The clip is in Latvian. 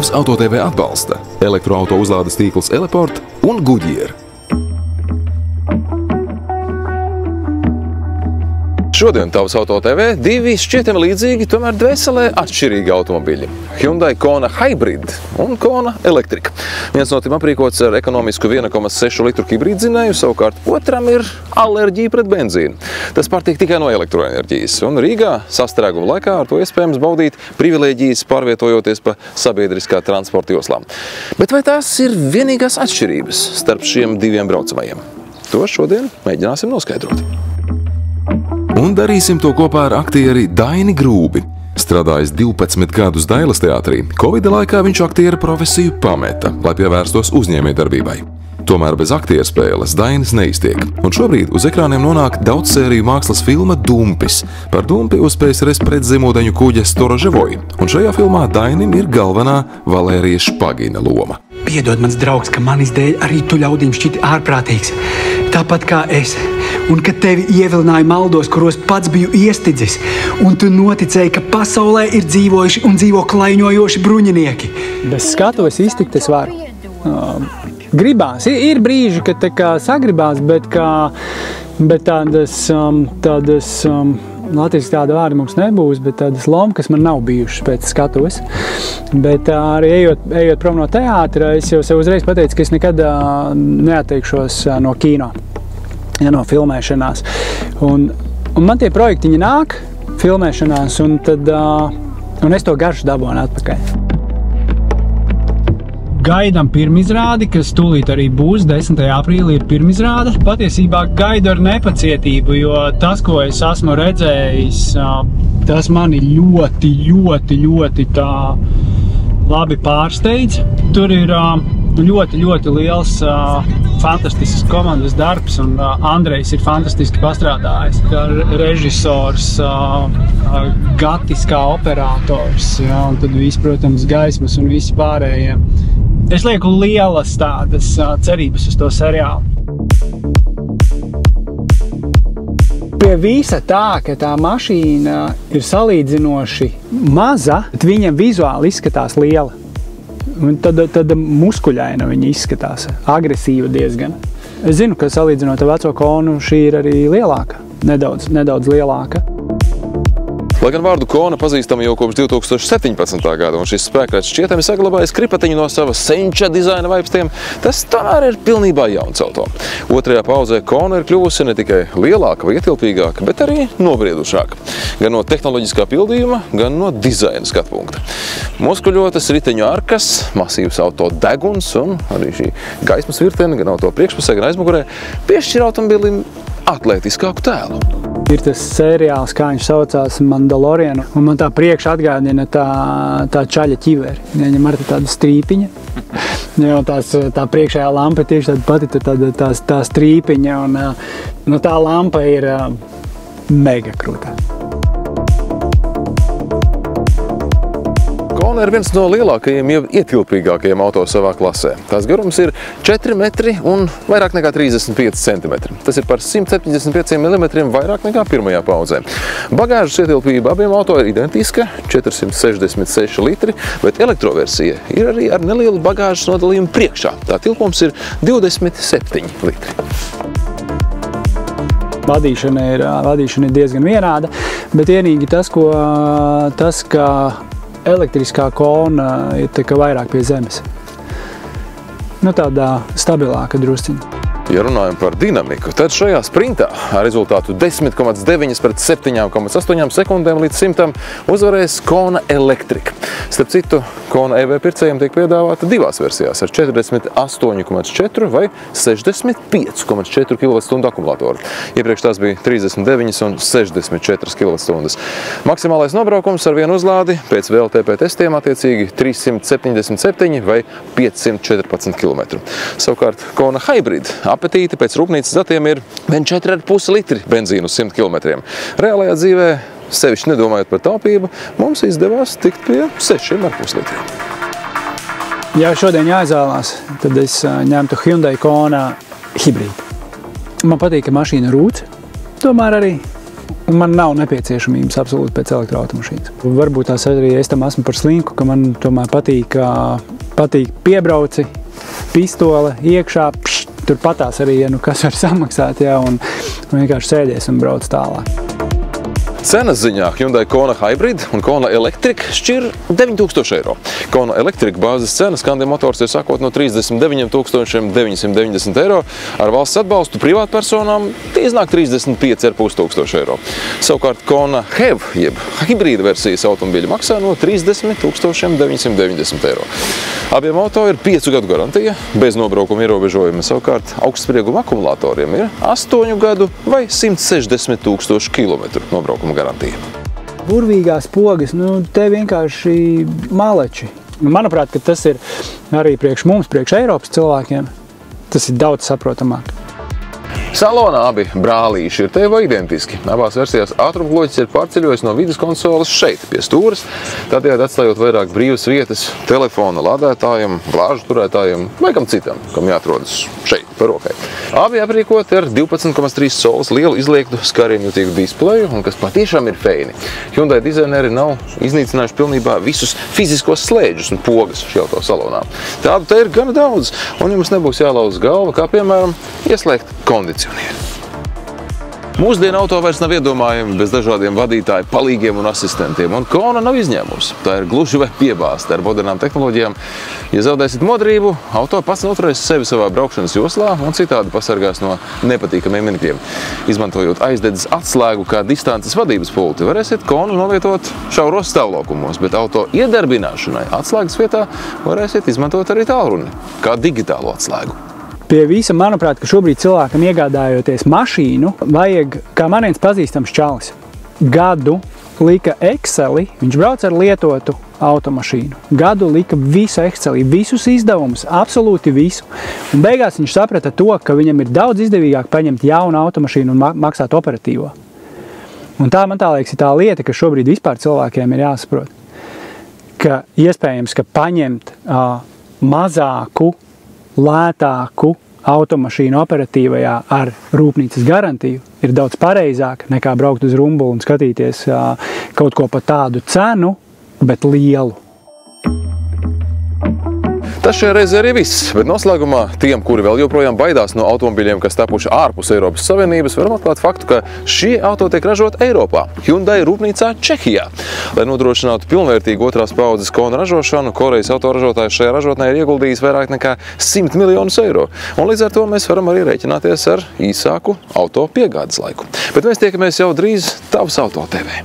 Tavs Auto TV atbalsta elektroauto uzlādes tīkls Eleport un Goodyear. Šodien Tavs Auto TV divi šķietami līdzīgi, tomēr dvēselē atšķirīgi automobiļi. Hyundai Kona Hybrid un Kona Electric. Viens no tiem aprīkots ar ekonomisku 1,6 litru hibrīdzinēju, savukārt otram ir alerģija pret benzīnu. Tas pārtiek tikai no elektroenerģijas, un Rīgā sastrēguma laikā ar to iespējams baudīt privilēģijas, pārvietojoties pa sabiedriskā transporta joslām. Bet vai tās ir vienīgās atšķirības starp šiem diviem braucamajiem? To šodien mēģināsim noskaidrot. Un darīsim to kopā ar aktieri Daini Grūbi. Strādājis 12 gadus Dailas teātrī, Covid laikā viņš aktiera profesiju pameta, lai pievērstos uzņēmējdarbībai. Tomēr bez aktieru spēles Dainis neiztiek, un šobrīd uz ekrāniem nonāk daudzsēriju mākslas filma Dumpis. Par Dumpi uz PSRS pretzemūdeņu kuģa Storoževoji, un šajā filmā Dainim ir galvenā Valērija Špagina loma. Piedod, mans draugs, ka manis dēļ arī tu ļaudīm šķiti ārprātīgs, tāpat kā es. Un kad tevi ievilināja maldos, kuros pats biju iestidzis, un tu noticēji, ka pasaulē ir dzīvojuši un dzīvo klaiņojoši bruņinieki. Bez skatuves iztikt es varu. Gribās. Ir brīži, kad tā kā sagribās, bet tādas latviski tāda vārda mums nebūs, bet tādas lomkas man nav bijušas pēc skatuves. Bet arī ejot prom no teātra, es jau sev uzreiz pateicu, ka es nekad neatteikšos no kino. Ja, no filmēšanās. Un man tie projektiņi nāk filmēšanās, un es to garšu dabūnu atpakaļ. Gaidām pirmizrādi, kas tūlīt arī būs, 10. aprīlī ir pirmizrāde. Patiesībā gaidu ar nepacietību, jo tas, ko es esmu redzējis, tas mani ļoti tā labi pārsteidz. Tur ir ļoti liels fantastisks komandas darbs, un Andrejs ir fantastiski pastrādājis, kā režisors, Gatis kā operators, ja, un tad viss, protams, gaismas un visi pārējie. Es lieku lielas tādas cerības uz to seriālu. Pie visa tā, ka tā mašīna ir salīdzinoši maza, bet viņa vizuāli izskatās liela. Un tad muskuļaina viņa izskatās, agresīva diezgan. Es zinu, ka salīdzinot ar veco Konu, šī ir arī lielāka, nedaudz lielāka. Lai gan vārdu Kona pazīstama jau kopš 2017. gada, un šis spēkrats šķietami saglabājas kripatiņu no sava senča dizaina vaipstiem, tas tomēr ir pilnībā jauns auto. Otrajā pauzē Kona ir kļuvusi ne tikai lielāka vai ietilpīgāka, bet arī nobriedušāka. Gan no tehnoloģiskā pildījuma, gan no dizaina skatpunkta. Muskuļotas riteņu arkas, masīvs auto deguns un arī šī gaismas virtene gan auto priekšpusē, gan aizmugurē piešķir automobilim atlētiskāku tēlu. Ir tas seriāls, kā viņš saucās, Mandalorian, un man tā priekš atgādina tā čaļa ķiveri. Viņam arī tāda strīpiņa, jo tā priekšējā lampa tieši tāda pati tā strīpiņa, un tā lampa ir mega krūtā. Kona ir viens no lielākajiem, ietilpīgākajiem auto savā klasē. Tās garums ir 4 metri un vairāk nekā 35 centimetri. Tas ir par 175 mm vairāk nekā pirmajā paudzē. Bagāžas ietilpība abiem auto ir identiska, 466 litri, bet elektroversija ir arī ar nelielu bagāžas nodalījumu priekšā. Tā tilpums ir 27 litri. Vadīšana ir diezgan vienāda, bet vienīgi tas, ka elektriskā Kona ir vairāk pie zemes. Tādā stabilāka drusciņa. Ja runājam par dinamiku, tad šajā sprintā ar rezultātu 10,9 pret 7,8 sekundēm līdz 100 uzvarēs Kona Electric. Starp citu, Kona EV pircējiem tiek piedāvāta divās versijās ar 48,4 vai 65,4 kWh akumulātoru. Iepriekš tās bija 39 un 64 kWh. Maksimālais nobraukums ar vienu uzlādi pēc VLTP testiem attiecīgi 377 vai 514 km. Savukārt Kona Hybrid apetīti pēc rūpnīcas datiem ir vien 4,5 litri benzīnu uz 100 km. Reālajā dzīvē, sevišķi nedomājot par taupību, mums izdevās tikt pie 6,5 litriem. Ja šodien jāizvēlās, tad es ņemtu Hyundai Kona Hybrid. Man patīk, ka mašīna rūc, tomēr arī Man nav nepieciešamības absolūti pēc elektroautomašīnas. Varbūt tās arī es tam esmu par slinku, ka man tomēr patīk piebrauci, pistole iekšā, tur patās arī, ja nu kas var samaksāt, jā, un vienkārši sēdies un brauc tālāk. Cenas ziņā Hyundai Kona Hybrid un Kona Electric šķir 9000 eiro. Kona Electric bāzes cena Skandia Motors ir sākot no 39 990 eiro, ar valsts atbalstu privātpersonām iznāk 35 500 eiro. Savukārt Kona HEV, jeb hibrīda versijas automobiļa maksā no 30 990 eiro. Abiem auto ir 5 gadu garantija, bez nobraukuma ierobežojuma, savukārt augstsprieguma akumulatoriem ir 8 gadu vai 160 000 kilometru nobraukuma garantija. Burvīgās pogas, te vienkārši maleči. Manuprāt, ka tas ir arī priekš mums, priekš Eiropas cilvēkiem, tas ir daudz saprotamāk. Salonā abi brālīši ir tevo identiski. Abās versijās ātrumkloķis ir pārceļojis no vidas konsoles šeit, pie stūres, tādējādi atstājot vairāk brīvas vietas telefona lādētājiem, glāžu turētājiem vai kam citam, kam jāatrodas šeit, par rokai. Abi aprīkoti ar 12,3 solas lielu izliektu skārienjutīgu displeju, un kas patiešām ir feini. Hyundai dizaineri nav iznīcinājuši pilnībā visus fiziskos slēdžus un pogas šī auto salonā. Tādu te ir gana daudz, un jums nebūs jālauz galva, kā piemēram ieslēgt kondicionieri. Mūsdienu auto vairs nav iedomājami bez dažādiem vadītāju palīgiem un asistentiem, un Kona nav izņēmums. Tā ir gluži vai piebāzta ar modernām tehnoloģijām. Ja zaudēsit modrību, auto pats noturēs sevi savā braukšanas joslā un citādi pasargās no nepatīkamiem mirkļiem. Izmantojot aizdedzes atslēgu kā distances vadības pulti, varēsiet Konu novietot šauros stāvlaukumos, bet auto iedarbināšanai atslēgas vietā varēsiet izmantot arī tālruni, kā digitālo atslēgu. Pie visa, manuprāt, ka šobrīd cilvēkam iegādājoties mašīnu, vajag, kā man viens pazīstams čalis, gadu lika Exceli, viņš brauc ar lietotu automašīnu. Gadu lika visu Exceli, visus izdevumus, absolūti visu. Un beigās viņš saprata to, ka viņam ir daudz izdevīgāk paņemt jaunu automašīnu un maksāt operatīvo. Un tā, man tā liekas, ir tā lieta, ka šobrīd vispār cilvēkiem ir jāsaprot, ka iespējams, ka paņemt mazāku, lētāku automašīnu operatīvajā ar rūpnīcas garantiju ir daudz pareizāk nekā braukt uz rumbulu un skatīties kaut ko par tādu cenu, bet lielu. Tas šajā reizē arī viss, bet noslēgumā tiem, kuri vēl joprojām baidās no automobiļiem, kas tapuši ārpus Eiropas Savienības, varam atklāt faktu, ka šie auto tiek ražot Eiropā, Hyundai rūpnīcā Čehijā. Lai nodrošinātu pilnvērtīgu otrās paudzes Kona ražošanu, Korejas autoražotājs šajā ražotnē ir ieguldījis vairāk nekā 100 miljonus eiro. Un līdz ar to mēs varam arī rēķināties ar īsāku auto piegādes laiku. Bet mēs tiekamies jau drīz Tavs Auto TV.